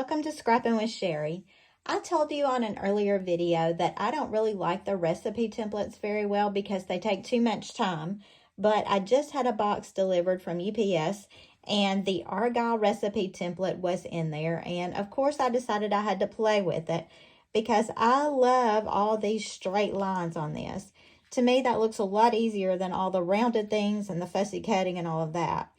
welcome to Scrappin with Sheri. I told you on an earlier video that I don't really like the recipe templates very well because they take too much time, but I just had a box delivered from UPS and the Argyle recipe template was in there, and of course I decided I had to play with it because I love all these straight lines on this. To me, that looks a lot easier than all the rounded things and the fussy cutting and all of that.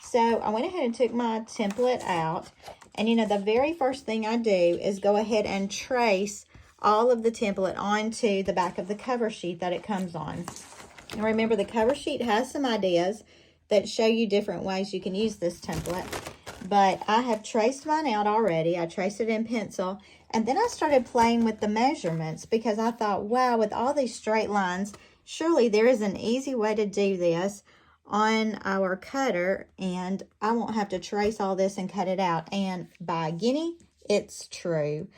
So I went ahead and took my template out. And you know, the very first thing I do is go ahead and trace all of the template onto the back of the cover sheet that it comes on. And remember, the cover sheet has some ideas that show you different ways you can use this template. But I have traced mine out already. I traced it in pencil. And then I started playing with the measurements because I thought, wow, with all these straight lines, surely there is an easy way to do this on our cutter and I won't have to trace all this and cut it out. And by guinea, it's true.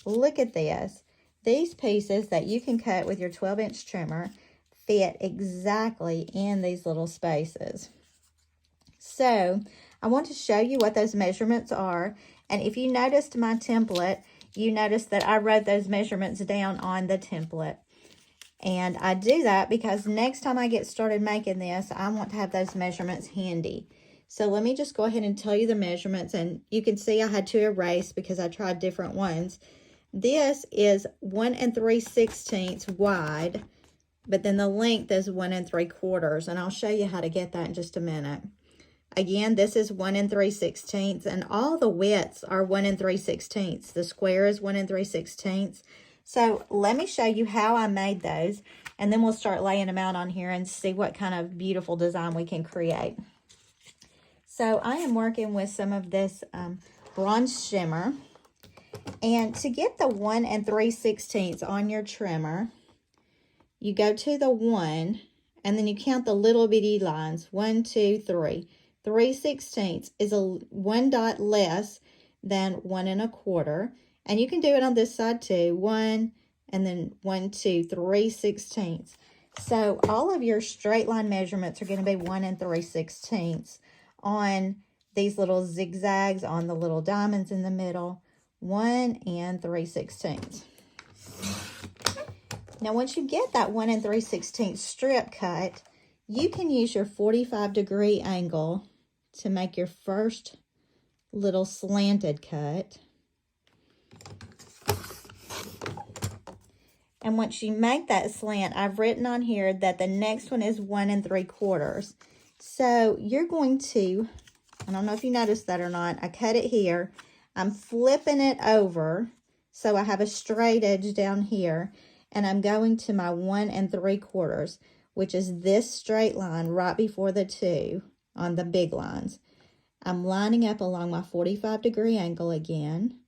Look at this. These pieces that you can cut with your 12-inch trimmer fit exactly in these little spaces. So I want to show you what those measurements are. And if you noticed my template, you noticed that I wrote those measurements down on the template. And I do that because next time I get started making this, I want to have those measurements handy. So let me just go ahead and tell you the measurements. And you can see I had to erase because I tried different ones. This is 1 3/16 wide, but then the length is 1 3/4. And I'll show you how to get that in just a minute. Again, this is 1 3/16, and all the widths are 1 3/16. The square is 1 3/16. So let me show you how I made those, and then we'll start laying them out on here and see what kind of beautiful design we can create. So I am working with some of this bronze shimmer, and to get the 1 3/16 on your trimmer, you go to the 1, and then you count the little bitty lines, 1, 2, 3. 3/16 is a 1 dot less than 1 1/4. And you can do it on this side too. 1, and then 1, 2, 3/16. So all of your straight line measurements are going to be 1 3/16 on these little zigzags, on the little diamonds in the middle. 1 3/16. Now once you get that 1 3/16 strip cut, you can use your 45-degree angle to make your first little slanted cut. And once you make that slant, I've written on here that the next one is 1 3/4. So you're going to, I don't know if you noticed that or not, I cut it here. I'm flipping it over so I have a straight edge down here. And I'm going to my 1 3/4, which is this straight line right before the 2 on the big lines. I'm lining up along my 45-degree angle again.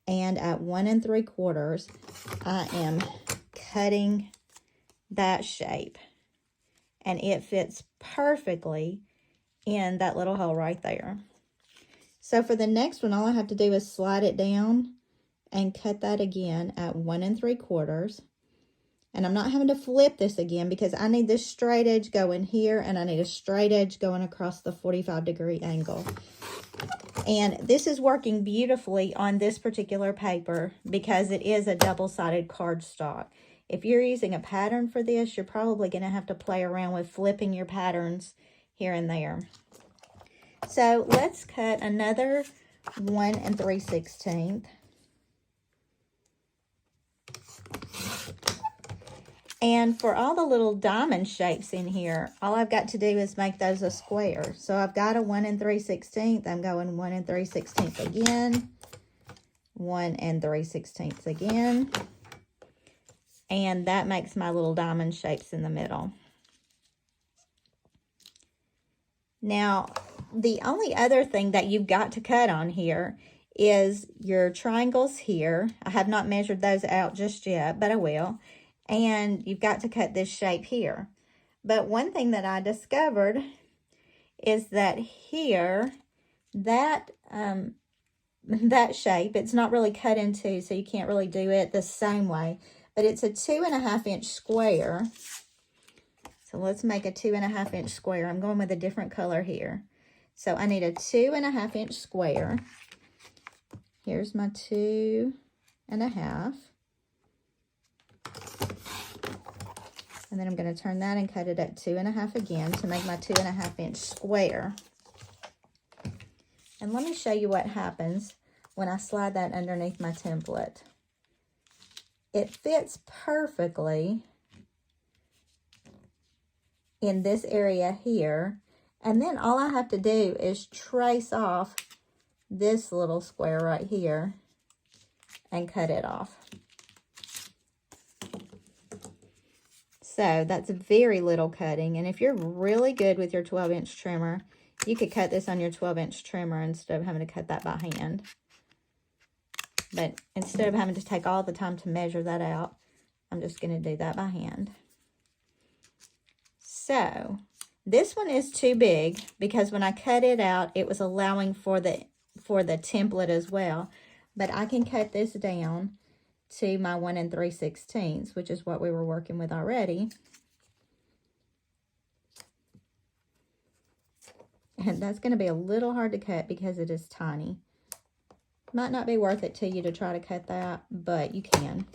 And at 1 3/4, I am cutting that shape. And it fits perfectly in that little hole right there. So for the next one, all I have to do is slide it down and cut that again at 1 3/4. And I'm not having to flip this again because I need this straight edge going here and I need a straight edge going across the 45-degree angle. And this is working beautifully on this particular paper because it is a double-sided cardstock. If you're using a pattern for this, you're probably going to have to play around with flipping your patterns here and there. So let's cut another 1 3/16. And for all the little diamond shapes in here, all I've got to do is make those a square. So I've got a 1 3/16. I'm going 1 3/16 again. 1 3/16 again. And that makes my little diamond shapes in the middle. Now, the only other thing that you've got to cut on here is your triangles here. I have not measured those out just yet, but I will. And you've got to cut this shape here. But one thing that I discovered is that here, that shape, it's not really cut in two, so you can't really do it the same way. But it's a 2.5-inch square. So let's make a 2.5-inch square. I'm going with a different color here. So I need a 2.5-inch square. here's my 2 1/2. And then I'm going to turn that and cut it at 2 1/2 again to make my 2 1/2 inch square. And let me show you what happens when I slide that underneath my template. It fits perfectly in this area here. And then all I have to do is trace off this little square right here and cut it off. So that's very little cutting. And if you're really good with your 12-inch trimmer, you could cut this on your 12-inch trimmer instead of having to cut that by hand. But instead of having to take all the time to measure that out, I'm just going to do that by hand. So this one is too big because when I cut it out, it was allowing for the template as well. But I can cut this down to my 1 3/16, which is what we were working with already. And that's going to be a little hard to cut because it is tiny. Might not be worth it to you to try to cut that, but you can.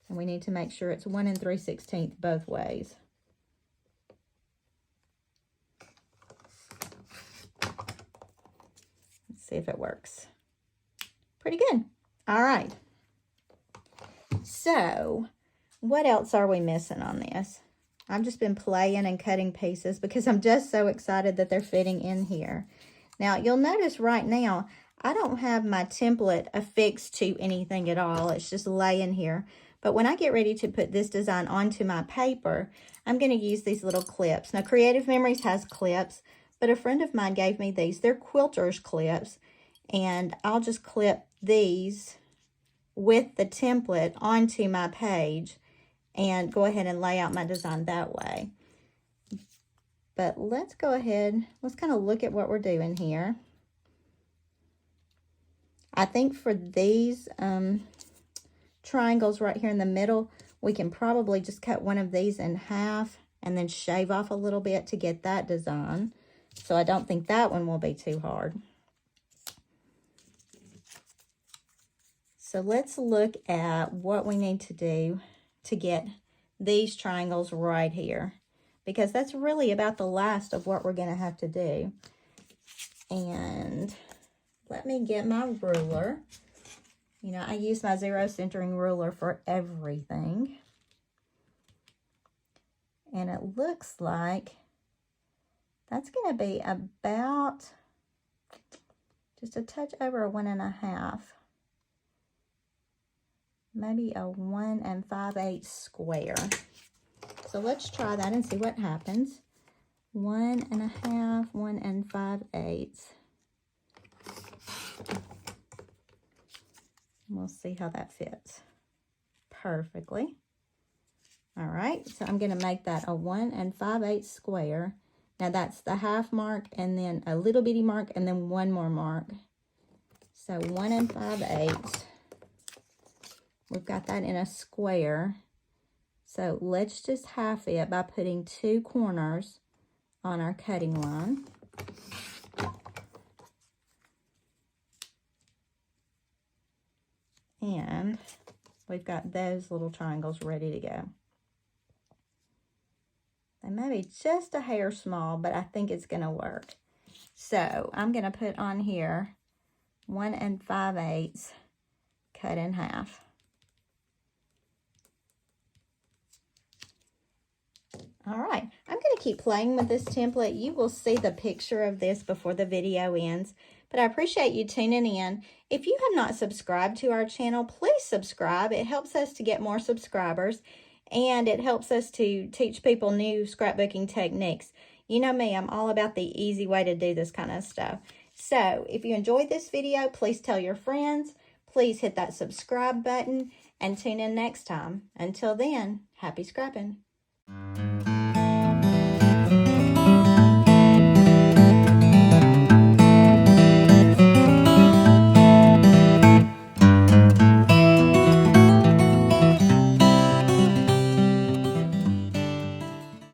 And we need to make sure it's 1 3/16 both ways. Let's see if it works. Pretty good. All right. So, what else are we missing on this? I've just been playing and cutting pieces because I'm just so excited that they're fitting in here. Now, you'll notice right now, I don't have my template affixed to anything at all. It's just laying here. But when I get ready to put this design onto my paper, I'm going to use these little clips. Now, Creative Memories has clips, but a friend of mine gave me these. They're quilter's clips, and I'll just clip these with the template onto my page and go ahead and lay out my design that way. But let's go ahead, let's kind of look at what we're doing here. I think for these triangles right here in the middle, we can probably just cut one of these in half and then shave off a little bit to get that design. So I don't think that one will be too hard. So let's look at what we need to do to get these triangles right here, because that's really about the last of what we're going to have to do. And let me get my ruler. You know, I use my zero centering ruler for everything. And it looks like that's going to be about just a touch over a 1 1/2. Maybe a 1 5/8 square. So let's try that and see what happens. 1 1/2, 1 5/8. We'll see how that fits perfectly. All right, so I'm going to make that a 1 5/8 square. Now that's the half mark and then a little bitty mark and then one more mark. So 1 5/8. We've got that in a square. So let's just half it by putting 2 corners on our cutting line. And we've got those little triangles ready to go. They may be just a hair small, but I think it's going to work. So I'm going to put on here 1 5/8 cut in half. All right, I'm going to keep playing with this template. You will see the picture of this before the video ends, but I appreciate you tuning in. If you have not subscribed to our channel, please subscribe. It helps us to get more subscribers, and it helps us to teach people new scrapbooking techniques. You know me, I'm all about the easy way to do this kind of stuff. So if you enjoyed this video, please tell your friends. Please hit that subscribe button and tune in next time. Until then, happy scrapping.